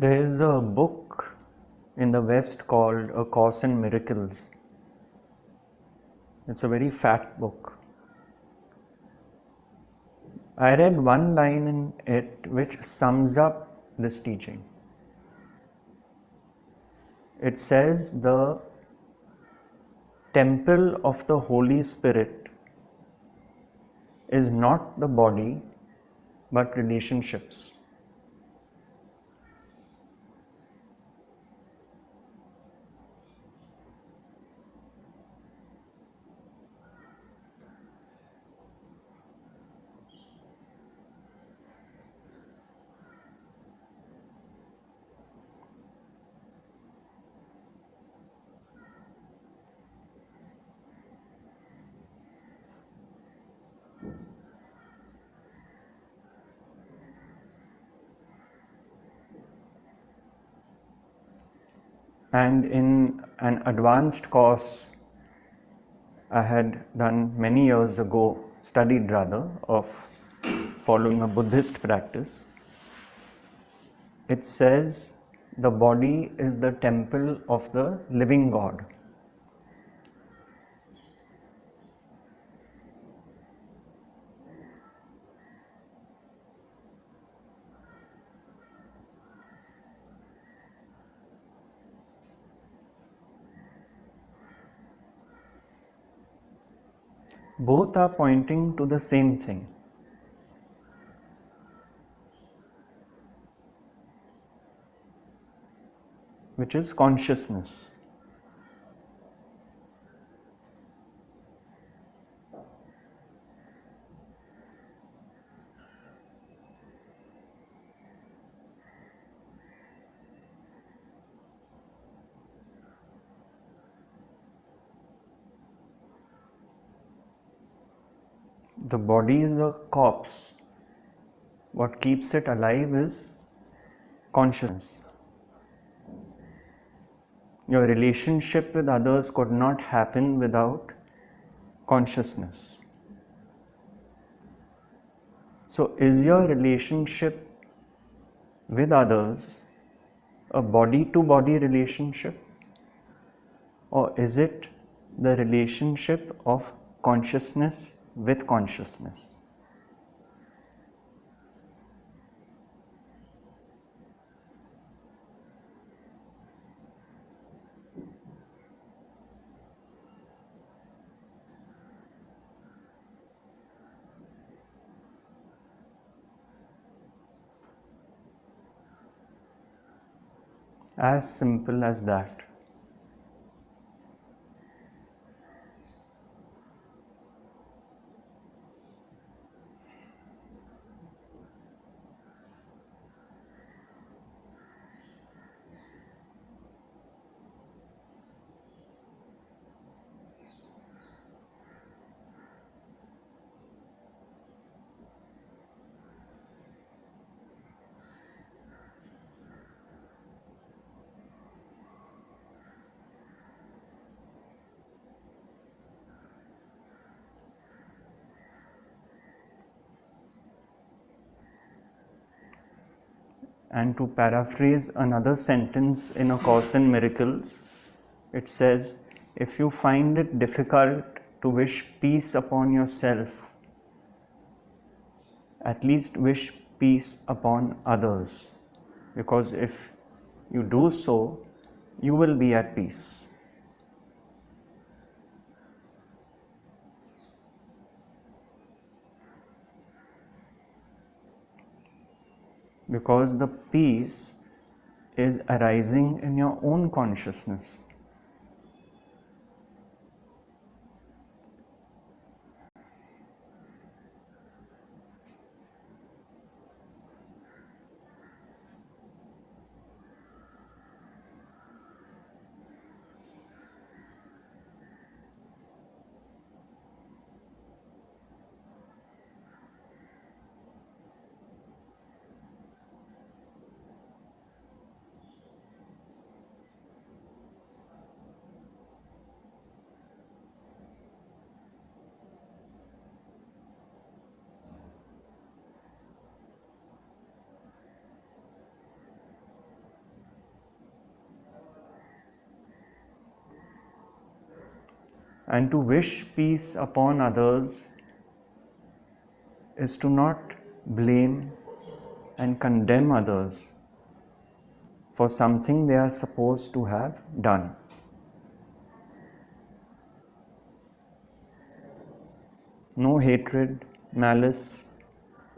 There is a book in the West called A Course in Miracles. It's a very fat book. I read one line in it which sums up this teaching. It says the temple of the Holy Spirit is not the body but relationships. And in an advanced course I had done many years ago, studied rather, of following a Buddhist practice, it says the body is the temple of the living God. Both are pointing to the same thing. Which is consciousness. The body is a corpse. What keeps it alive is consciousness. Your relationship with others could not happen without consciousness. So, is your relationship with others a body-to-body relationship, or is it the relationship of consciousness with consciousness? As simple as that. And to paraphrase another sentence in A Course in Miracles, it says, if you find it difficult to wish peace upon yourself, at least wish peace upon others, because if you do so, you will be at peace. Because the peace is arising in your own consciousness. And to wish peace upon others is to not blame and condemn others for something they are supposed to have done. No hatred, malice,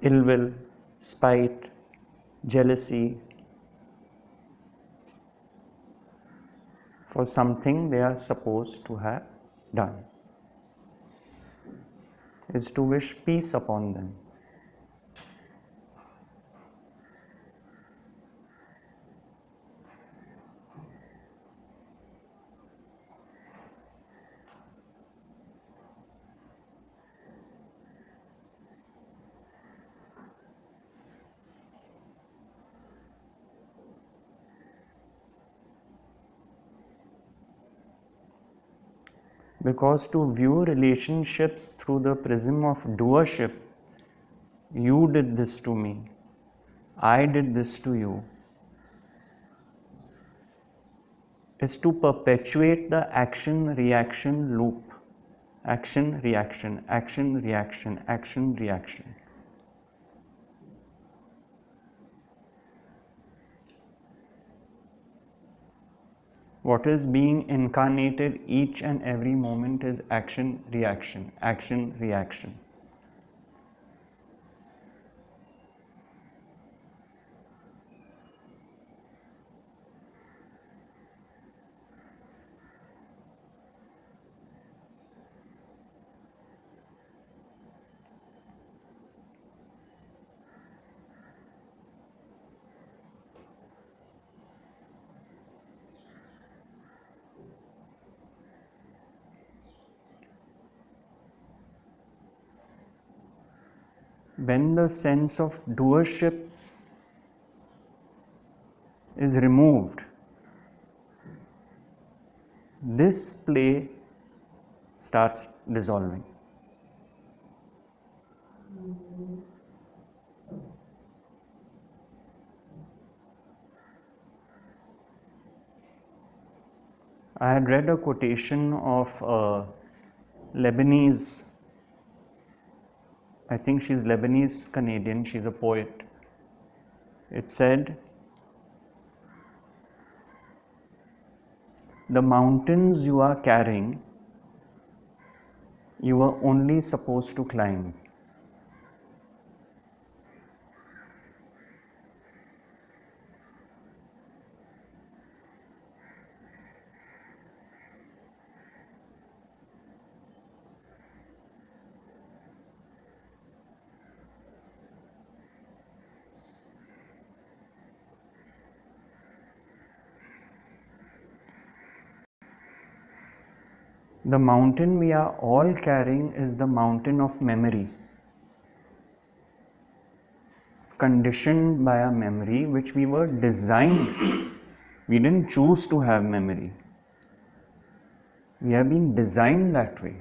ill will, spite, jealousy for something they are supposed to have done. Is to wish peace upon them. Because to view relationships through the prism of doership, you did this to me, I did this to you, is to perpetuate the action-reaction loop. Action, reaction, action, reaction, action, reaction. What is being incarnated each and every moment is action, reaction, action, reaction. When the sense of doership is removed, this play starts dissolving. I had read a quotation of a Lebanese, I think she's Lebanese Canadian, she's a poet. It said, "The mountains you are carrying, you are only supposed to climb. The mountain we are all carrying is the mountain of memory, conditioned by a memory which we were designed. We didn't choose to have memory. We have been designed that way.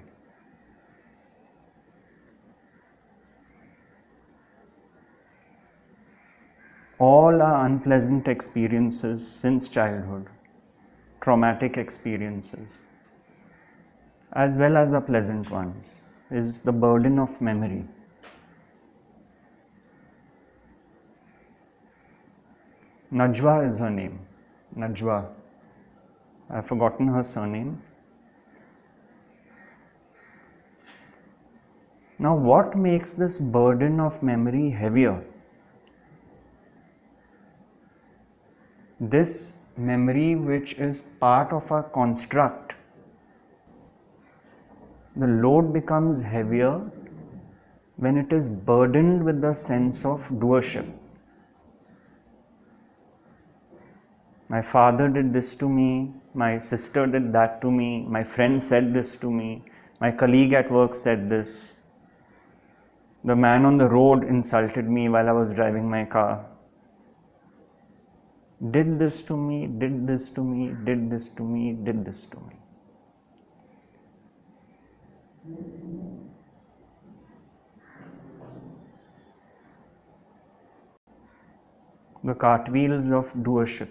All our unpleasant experiences since childhood, traumatic experiences, as well as the pleasant ones, is the burden of memory. Najwa is her name. Najwa. I've forgotten her surname. Now, what makes this burden of memory heavier? This memory, which is part of our construct, the load becomes heavier when it is burdened with the sense of doership. My father did this to me, my sister did that to me, my friend said this to me, my colleague at work said this, the man on the road insulted me while I was driving my car. Did this to me, did this to me, did this to me, did this to me. The cartwheels of doership.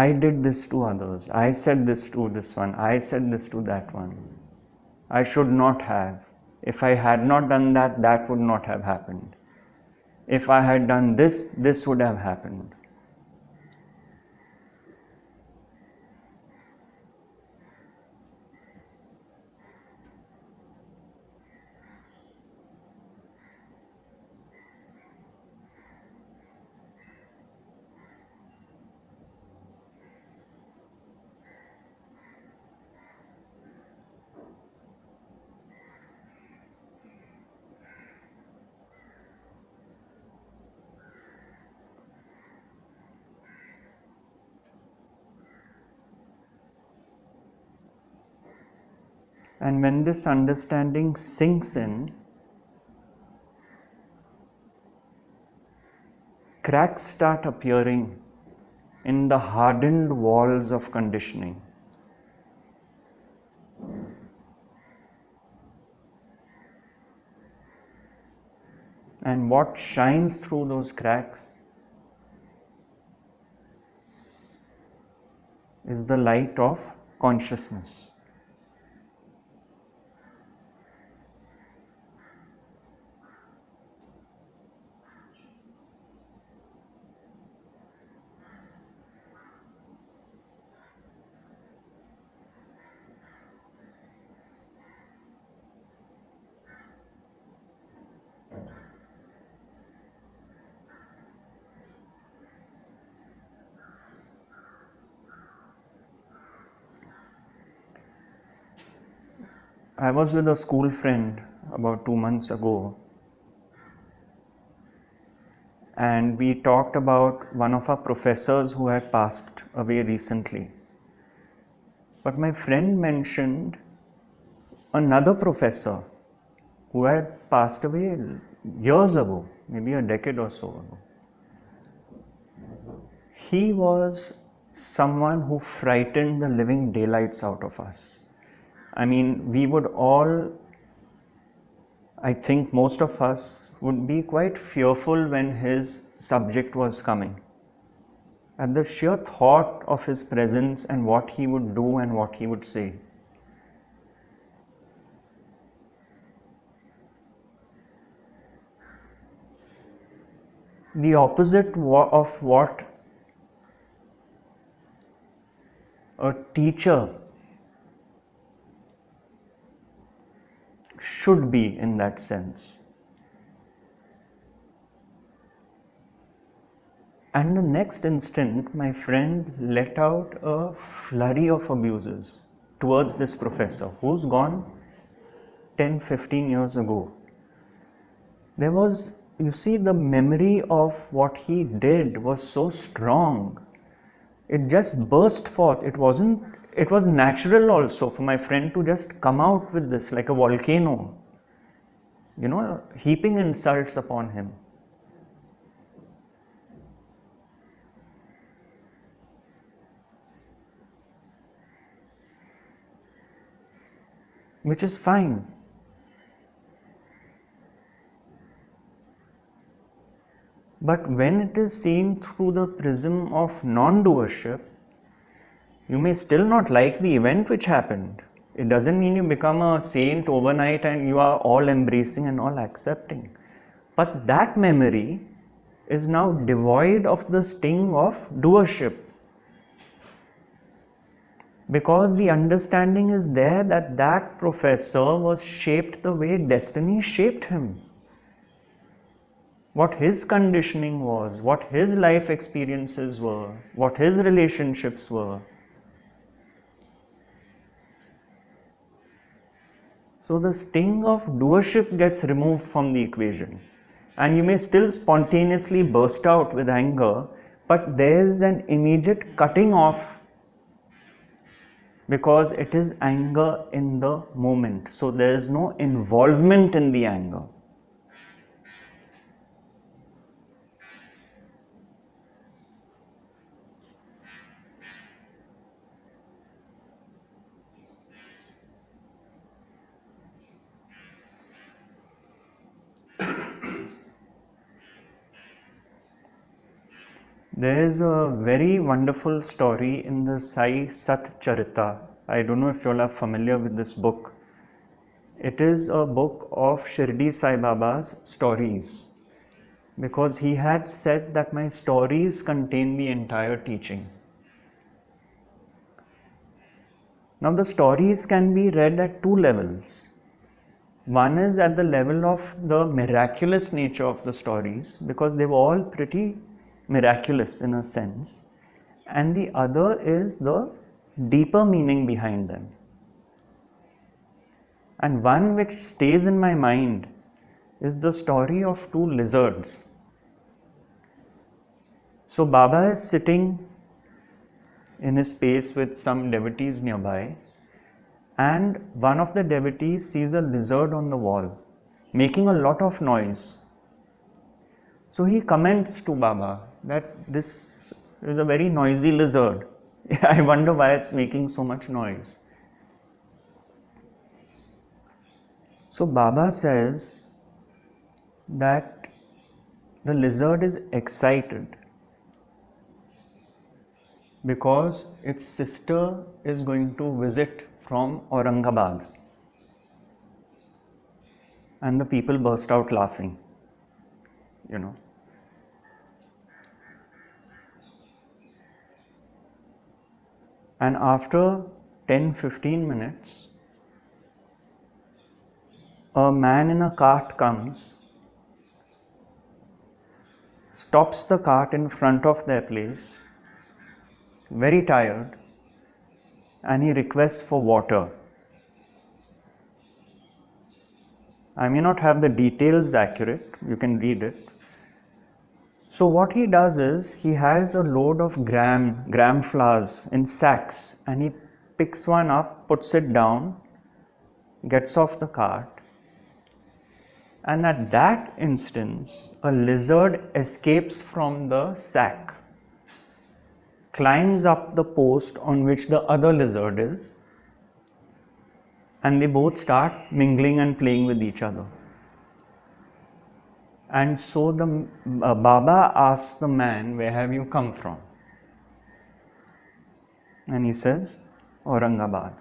I did this to others, I said this to this one, I said this to that one. I should not have. If I had not done that, that would not have happened. If I had done this, this would have happened. And when this understanding sinks in, cracks start appearing in the hardened walls of conditioning. And what shines through those cracks is the light of consciousness. I was with a school friend about 2 months ago, and we talked about one of our professors who had passed away recently. But my friend mentioned another professor who had passed away years ago, maybe a decade or so ago. He was someone who frightened the living daylights out of us. I mean, we would all, I think most of us would be quite fearful when his subject was coming. At the sheer thought of his presence and what he would do and what he would say. The opposite of what a teacher should be in that sense. And the next instant, my friend let out a flurry of abuses towards this professor who's gone 10-15 years ago. There was, you see, the memory of what he did was so strong. It just burst forth. It was natural also for my friend to just come out with this like a volcano, heaping insults upon him. Which is fine. But when it is seen through the prism of non-doership, you may still not like the event which happened. It doesn't mean you become a saint overnight and you are all embracing and all accepting. But that memory is now devoid of the sting of doership. Because the understanding is there that that professor was shaped the way destiny shaped him. What his conditioning was, what his life experiences were, what his relationships were. So the sting of doership gets removed from the equation. And you may still spontaneously burst out with anger, but there is an immediate cutting off because it is anger in the moment. So there is no involvement in the anger. There is a very wonderful story in the Sai Sat Charita. I don't know if you all are familiar with this book. It is a book of Shirdi Sai Baba's stories, because he had said that my stories contain the entire teaching. Now the stories can be read at two levels. One is at the level of the miraculous nature of the stories, because they were all pretty miraculous in a sense, and the other is the deeper meaning behind them. And one which stays in my mind is the story of two lizards. So Baba is sitting in his space with some devotees nearby, and one of the devotees sees a lizard on the wall making a lot of noise. So he comments to Baba that this is a very noisy lizard. I wonder why it's making so much noise. So Baba says that the lizard is excited because its sister is going to visit from Aurangabad. And the people burst out laughing, And after 10-15 minutes, a man in a cart comes, stops the cart in front of their place, very tired, and he requests for water. I may not have the details accurate, you can read it. So what he does is, he has a load of gram flowers in sacks, and he picks one up, puts it down, gets off the cart, and at that instance, a lizard escapes from the sack, climbs up the post on which the other lizard is, and they both start mingling and playing with each other. And so the Baba asks the man, "Where have you come from?" And he says, "Aurangabad."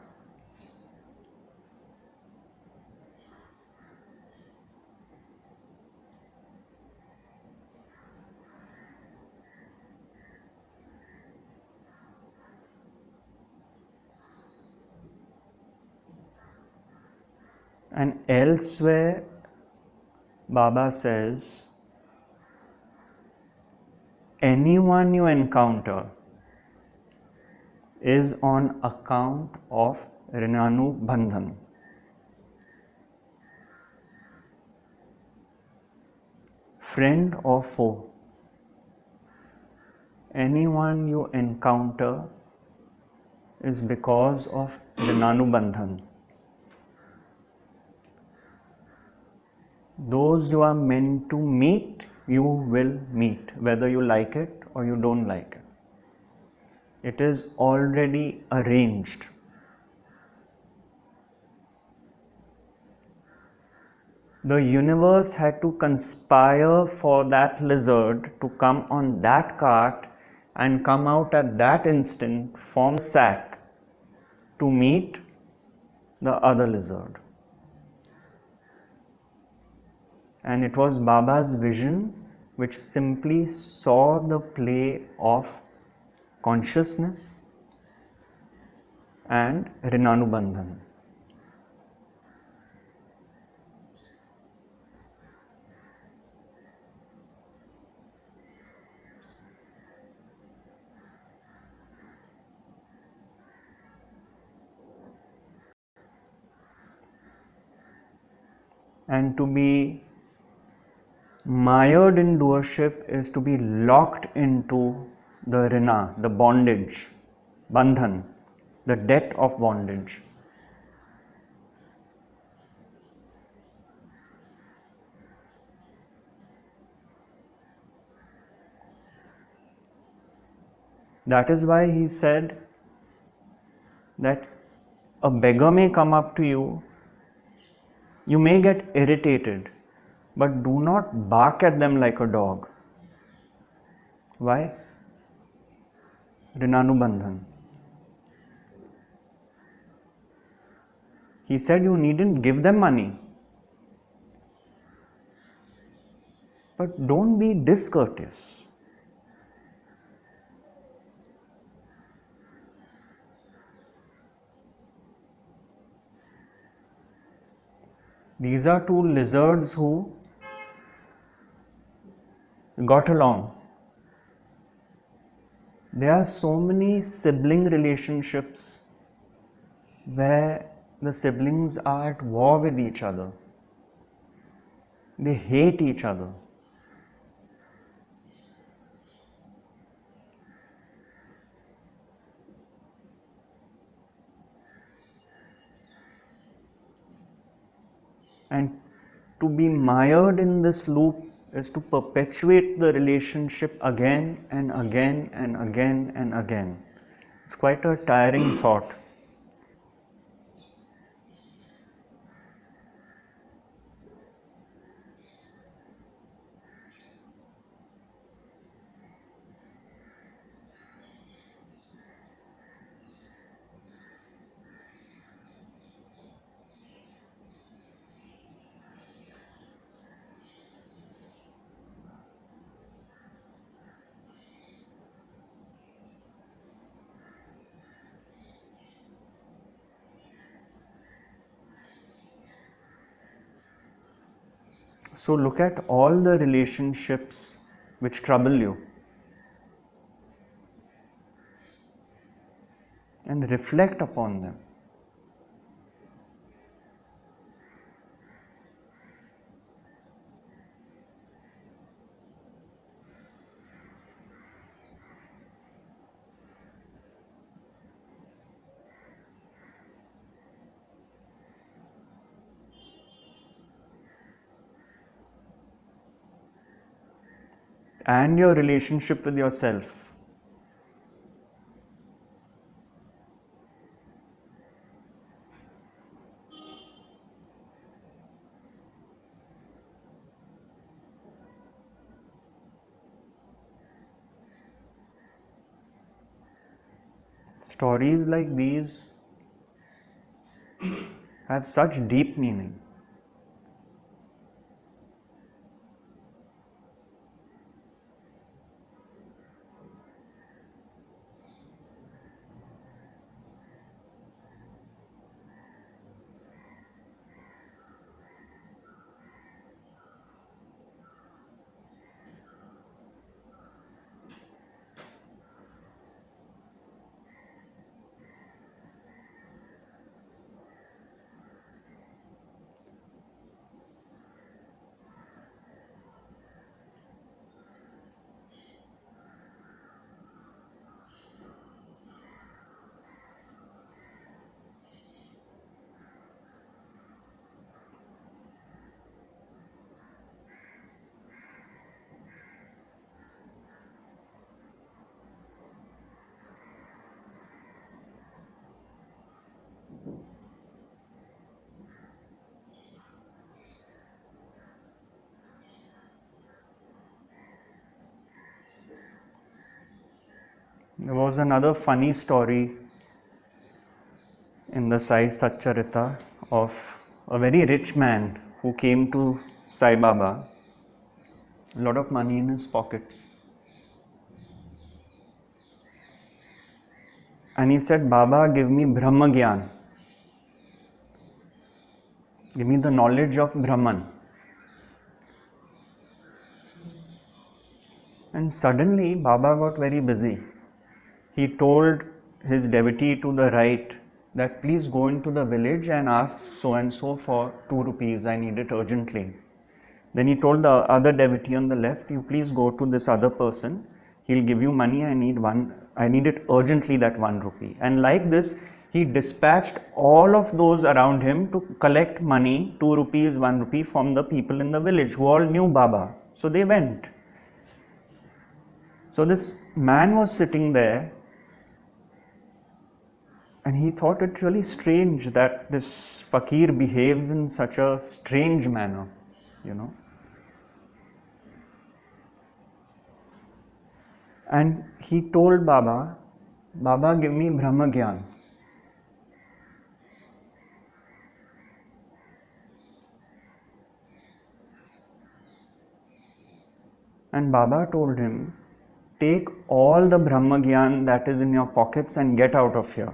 And elsewhere, Baba says, anyone you encounter is on account of Rinanubandhan. Friend or foe, anyone you encounter is because of Rinanubandhan. Those you are meant to meet, you will meet, whether you like it or you don't like it. It is already arranged. The universe had to conspire for that lizard to come on that cart and come out at that instant from the sack to meet the other lizard. And it was Baba's vision which simply saw the play of consciousness and Rinanubandhan. And to be mired in doership is to be locked into the Rina, the bondage, bandhan, the debt of bondage. That is why he said that a beggar may come up to you, you may get irritated, but do not bark at them like a dog. Why? Rinanubandhan. He said you needn't give them money, but don't be discourteous. These are two lizards who got along. There are so many sibling relationships where the siblings are at war with each other. They hate each other. And to be mired in this loop is to perpetuate the relationship again and again and again and again. It's quite a tiring thought. So look at all the relationships which trouble you and reflect upon them. And your relationship with yourself. Stories like these have such deep meaning. There was another funny story in the Sai Satcharita of a very rich man who came to Sai Baba, a lot of money in his pockets. And he said, Baba, give me Brahma Gyan. Give me the knowledge of Brahman. And suddenly Baba got very busy. He told his devotee to the right that please go into the village and ask so and so for 2 rupees. I need it urgently. Then he told the other devotee on the left, you please go to this other person. He'll give you money. I need it urgently, that 1 rupee. And like this, he dispatched all of those around him to collect money, 2 rupees, 1 rupee from the people in the village who all knew Baba. So they went. So this man was sitting there and he thought it really strange that this fakir behaves in such a strange manner, And he told Baba Baba, give me Brahma Gyan. And Baba told him, take all the Brahma Gyan that is in your pockets and get out of here.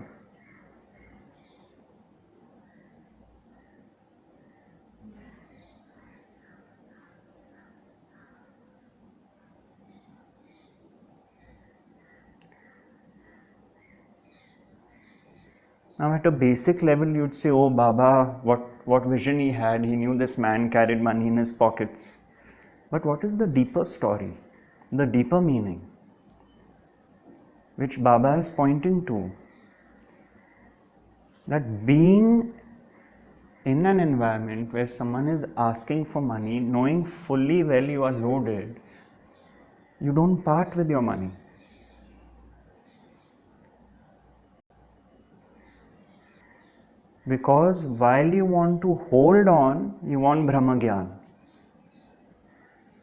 Now at a basic level you'd say, oh Baba, what vision he had. He knew this man carried money in his pockets. But what is the deeper story? The deeper meaning? Which Baba is pointing to. That being in an environment where someone is asking for money, knowing fully well you are loaded, you don't part with your money. Because while you want to hold on, you want Brahma Gyan.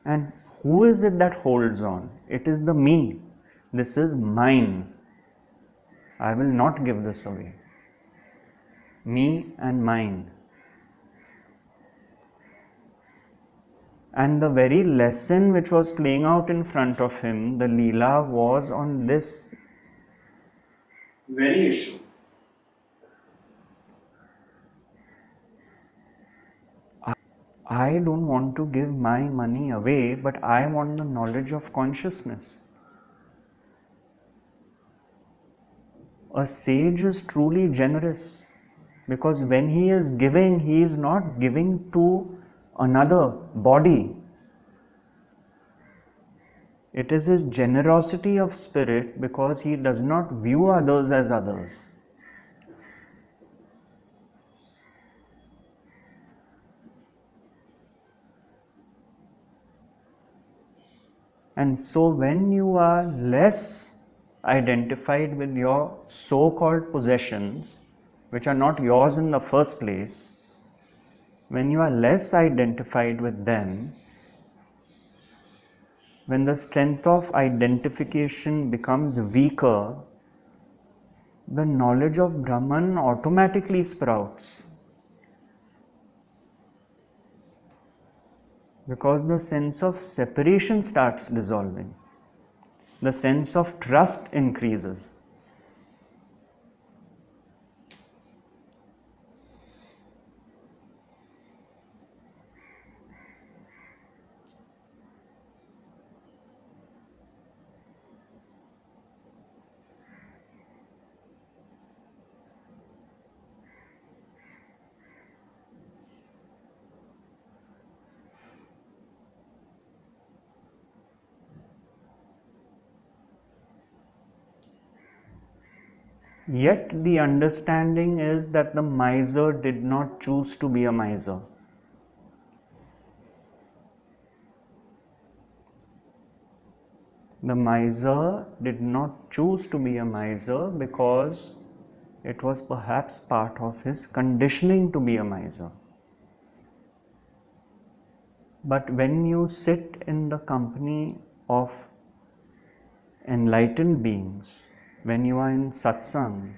And who is it that holds on? It is the me. This is mine. I will not give this away. Me and mine. And the very lesson which was playing out in front of him, the Leela, was on this very issue. I don't want to give my money away, but I want the knowledge of consciousness. A sage is truly generous because when he is giving, he is not giving to another body. It is his generosity of spirit because he does not view others as others. And so when you are less identified with your so-called possessions, which are not yours in the first place, when you are less identified with them, when the strength of identification becomes weaker, the knowledge of Brahman automatically sprouts. Because the sense of separation starts dissolving. The sense of trust increases. Yet the understanding is that the miser did not choose to be a miser. The miser did not choose to be a miser because it was perhaps part of his conditioning to be a miser. But when you sit in the company of enlightened beings, when you are in satsang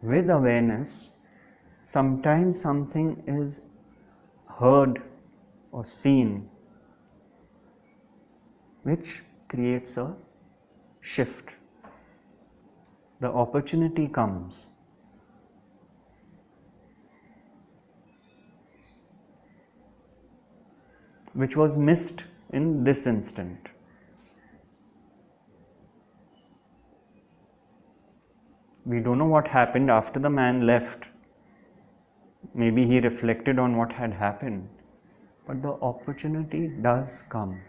with awareness, sometimes something is heard or seen which creates a shift. The opportunity comes. Which was missed in this instant. We don't know what happened after the man left. Maybe he reflected on what had happened. But the opportunity does come.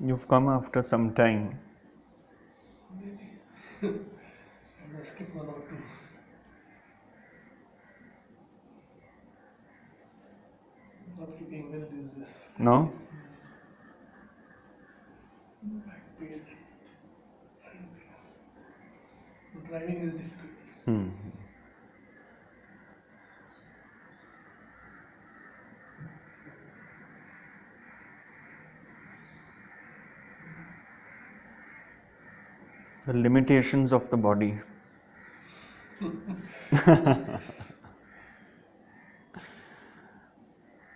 You've come after some time. I must skip 1 or 2. Not keeping well these days. No? Back pain. Driving is difficult. Hmm. The limitations of the body.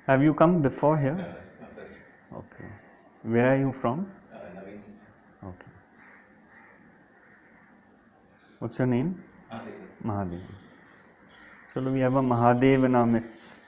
Have you come before here? No, it's my first. Okay. Where are you from? Naveen. Okay. What's your name? Aditya. Mahadev. So we have a Mahadev in our midst.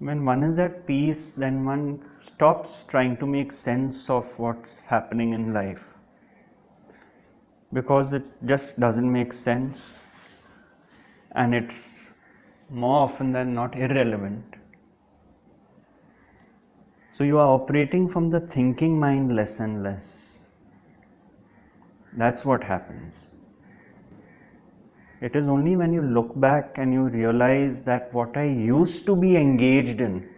When one is at peace, then one stops trying to make sense of what's happening in life. Because it just doesn't make sense, and it's more often than not irrelevant. So you are operating from the thinking mind less and less. That's what happens. It is only when you look back and you realize that what I used to be engaged in,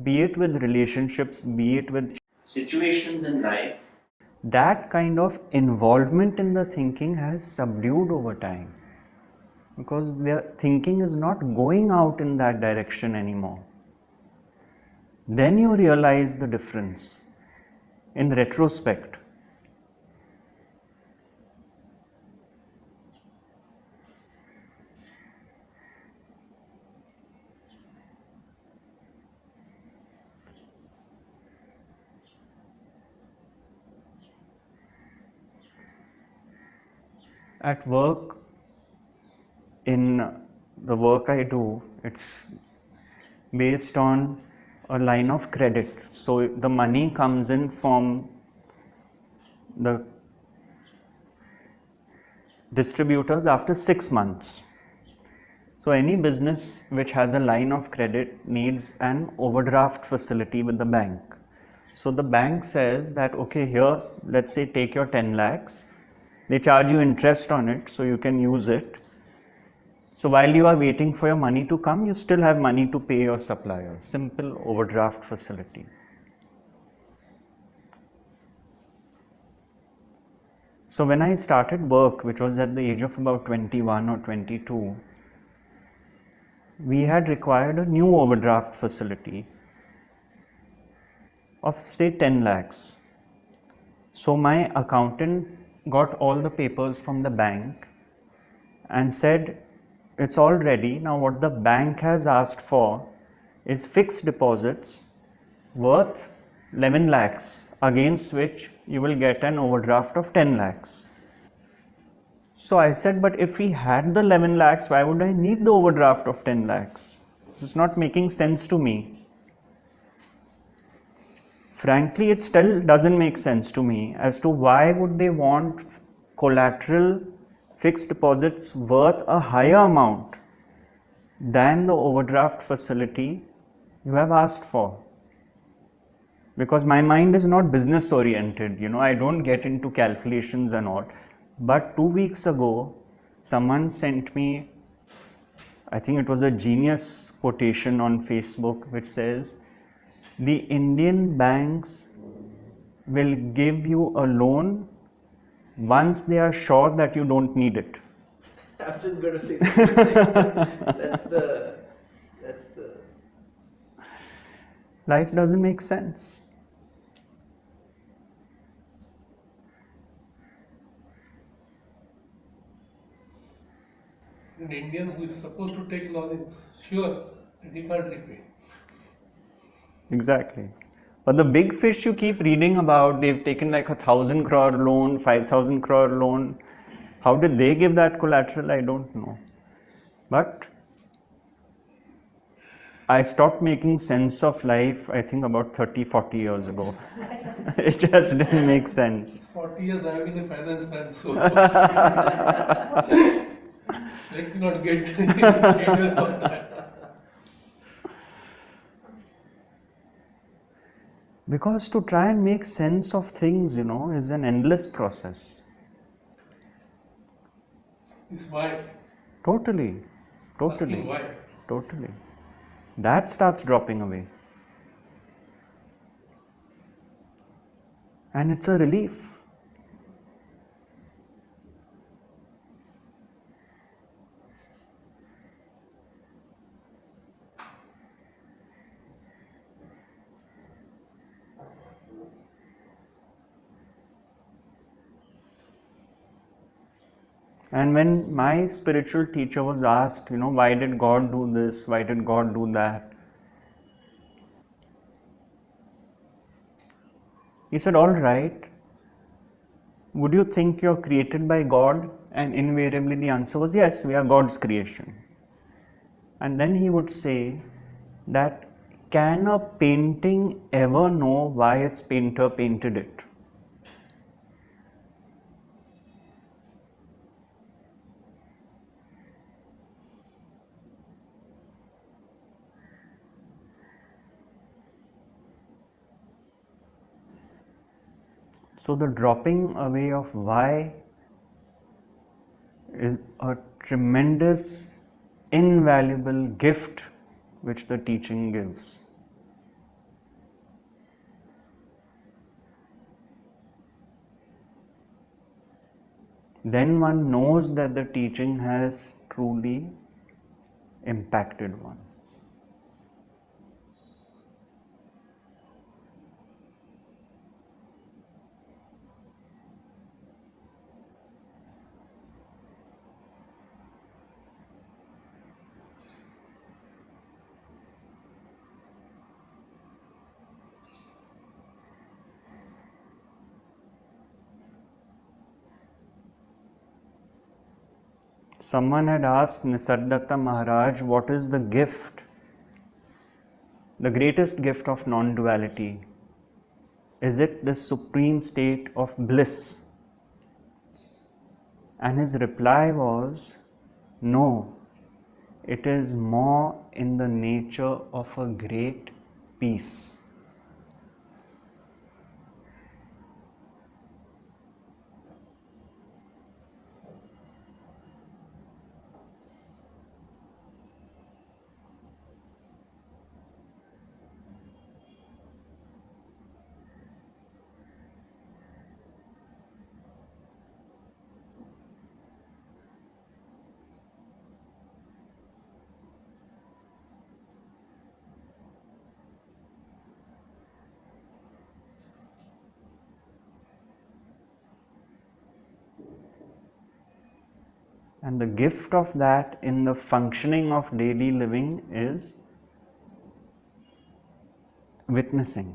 be it with relationships, be it with situations in life, that kind of involvement in the thinking has subdued over time. Because their thinking is not going out in that direction anymore. Then you realize the difference in retrospect. At work, in the work I do, it's based on a line of credit. So the money comes in from the distributors after 6 months. So any business which has a line of credit needs an overdraft facility with the bank. So the bank says that, okay, here, let's say take your 10 lakhs. They charge you interest on it, so you can use it. So while you are waiting for your money to come, you still have money to pay your suppliers. Simple overdraft facility. So when I started work, which was at the age of about 21 or 22, we had required a new overdraft facility of say 10 lakhs. So my accountant got all the papers from the bank and said, it's all ready. Now what the bank has asked for is fixed deposits worth 11 lakhs, against which you will get an overdraft of 10 lakhs. So I said, but if we had the 11 lakhs, why would I need the overdraft of 10 lakhs? So it's not making sense to me. Frankly, it still doesn't make sense to me as to why would they want collateral fixed deposits worth a higher amount than the overdraft facility you have asked for. Because my mind is not business oriented, I don't get into calculations and all. But 2 weeks ago, someone sent me, I think it was a genius quotation on Facebook, which says, the Indian banks will give you a loan once they are sure that you don't need it. I was just going to say the same thing. That's the. Life doesn't make sense. An Indian who is supposed to take loan is sure that he can't repay. Exactly. But the big fish you keep reading about, they've taken like 1,000 crore loan, 5,000 crore loan. How did they give that collateral? I don't know. But I stopped making sense of life, I think about 30, 40 years ago. It just didn't make sense. 40 years I have been a finance man, so let me not get details of that. Because to try and make sense of things, is an endless process. It's why. Totally. Asking why. Totally. That starts dropping away. And it's a relief. And when my spiritual teacher was asked, why did God do this? Why did God do that? He said, all right, would you think you're created by God? And invariably the answer was yes, we are God's creation. And then he would say that, can a painting ever know why its painter painted it? So the dropping away of why is a tremendous, invaluable gift which the teaching gives. Then one knows that the teaching has truly impacted one. Someone had asked Nisargadatta Maharaj, what is the gift, the greatest gift of non-duality? Is it the supreme state of bliss? And his reply was, no, it is more in the nature of a great peace. And the gift of that in the functioning of daily living is witnessing.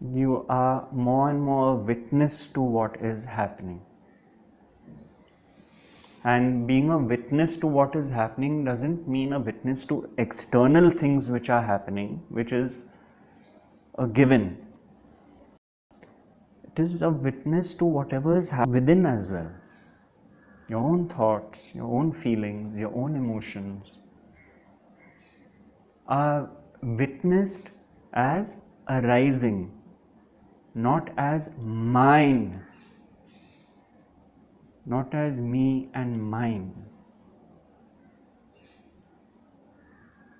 You are more and more a witness to what is happening. And being a witness to what is happening doesn't mean a witness to external things which are happening, which is a given. It is a witness to whatever is happening within as well. Your own thoughts, your own feelings, your own emotions are witnessed as arising, not as mine, not as me and mine.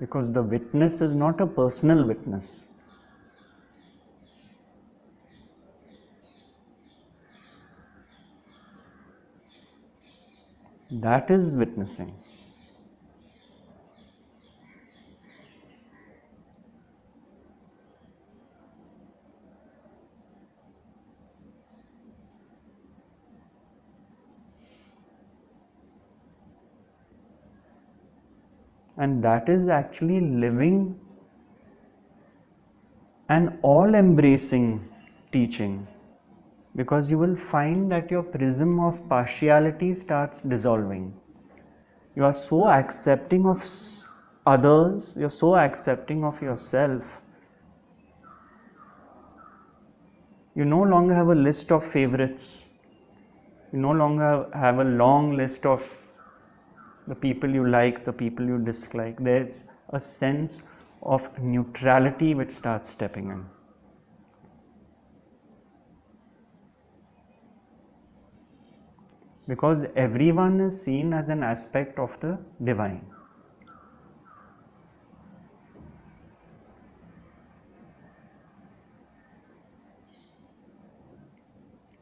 Because the witness is not a personal witness. That is witnessing. And that is actually living an all-embracing teaching, because you will find that your prism of partiality starts dissolving. You are so accepting of others, you're so accepting of yourself. You no longer have a list of favorites. You no longer have a long list of the people you like, the people you dislike. There's a sense of neutrality which starts stepping in. Because everyone is seen as an aspect of the divine.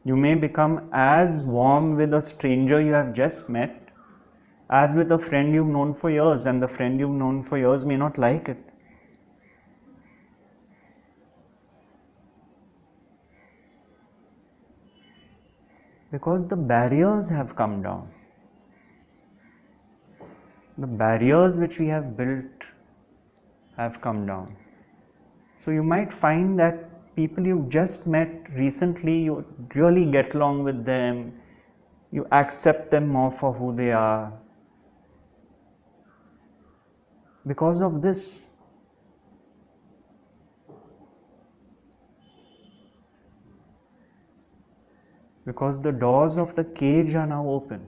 You may become as warm with a stranger you have just met as with a friend you've known for years, and the friend you've known for years may not like it. Because the barriers have come down. The barriers which we have built have come down. So you might find that people you've just met recently, you really get along with them, you accept them more for who they are. Because of this. Because the doors of the cage are now open.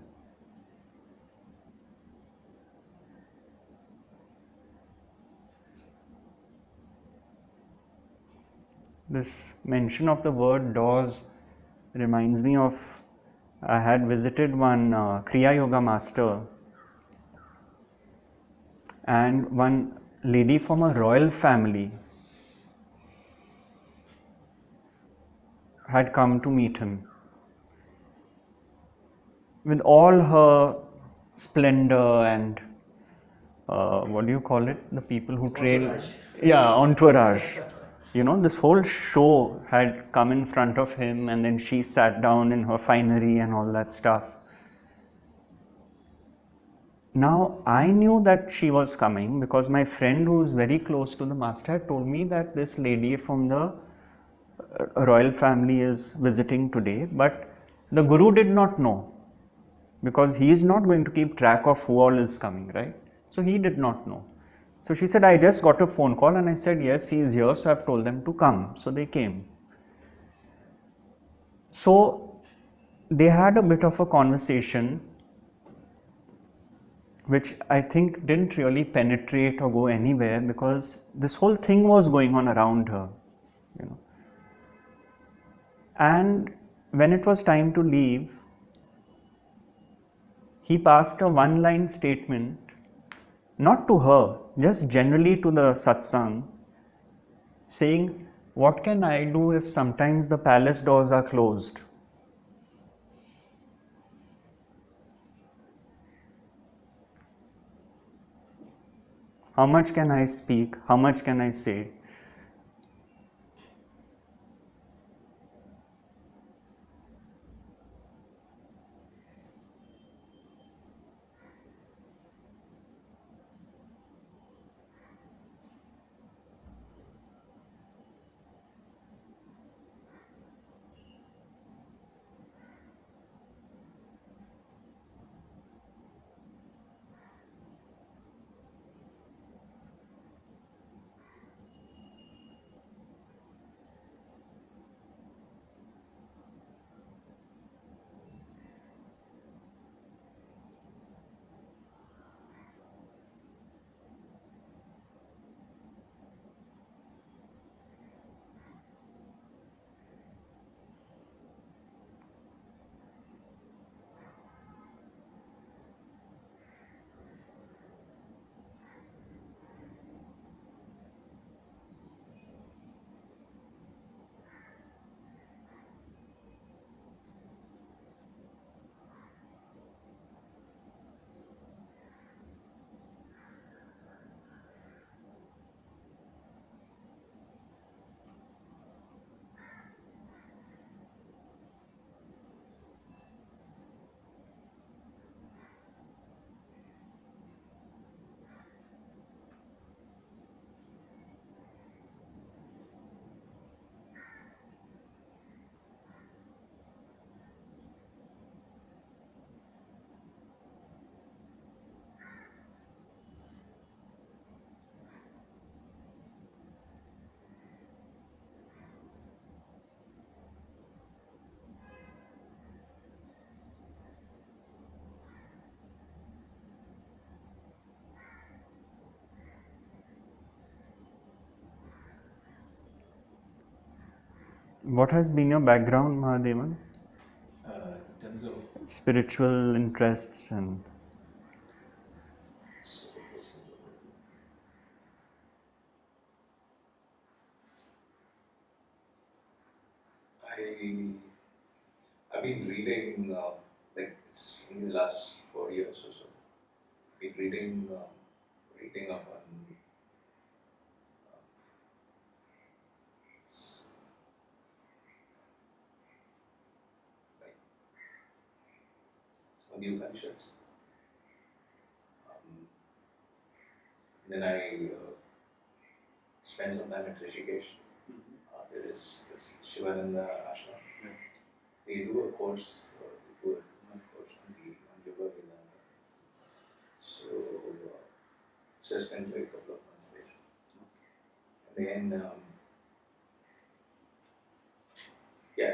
This mention of the word doors reminds me of, I had visited one Kriya Yoga Master, and one lady from a royal family had come to meet him. With all her splendor and what do you call it? The people who trail. Entourage. Yeah, entourage. You know, this whole show had come in front of him, and then she sat down in her finery and all that stuff. Now, I knew that she was coming because my friend, who is very close to the master, had told me that this lady from the royal family is visiting today, but the guru did not know, because he is not going to keep track of who all is coming, right? So he did not know. So she said, I just got a phone call, and I said, yes, he is here, so I've told them to come. So they came. So they had a bit of a conversation which I think didn't really penetrate or go anywhere, because this whole thing was going on around her, you know. And when it was time to leave, he passed a one-line statement, not to her, just generally to the satsang, saying, what can I do if sometimes the palace doors are closed? How much can I speak? How much can I say? What has been your background, Mahadevan? In terms of Spiritual interests and... I've been reading, like it's in the last 4 years or so. Been reading up on like some of the Upanishads. Then I spent some time at Rishikesh. There is this Shivananda ashram. They do a course, they do a 2-month course on Yoga Vedanta. So I spent like a couple of months there. And then,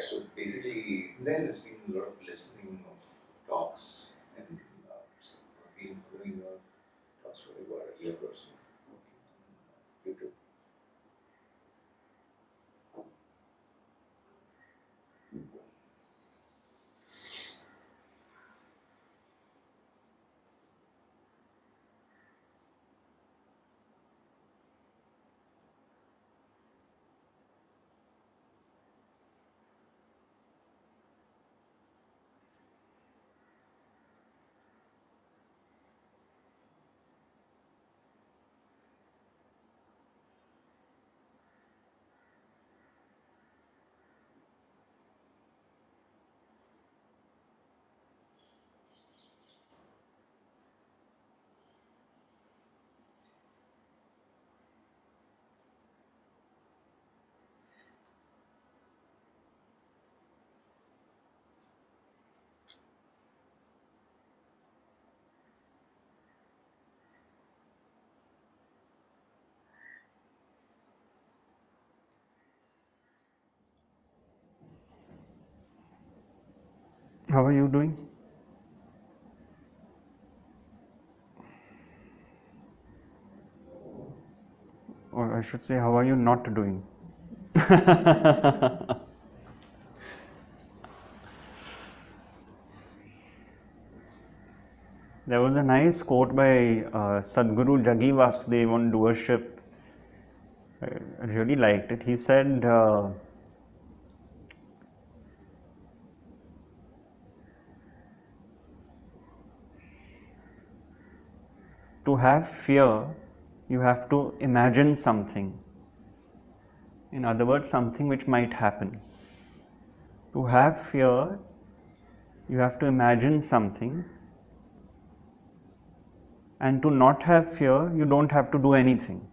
so basically, then there's been a lot of listening of talks, and so I've been following your talks for about a year or so on YouTube. How are you doing? Or I should say, how are you not doing? There was a nice quote by Sadhguru Jagi Vasudev on doership. I really liked it. He said, to have fear, you have to imagine something. In other words, something which might happen. To have fear, you have to imagine something. And to not have fear, you don't have to do anything.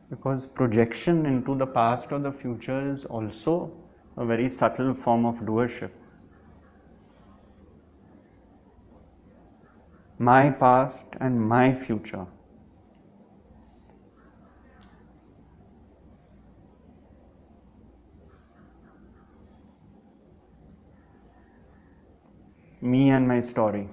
Because projection into the past or the future is also a very subtle form of doership. My past and my future. Me and my story.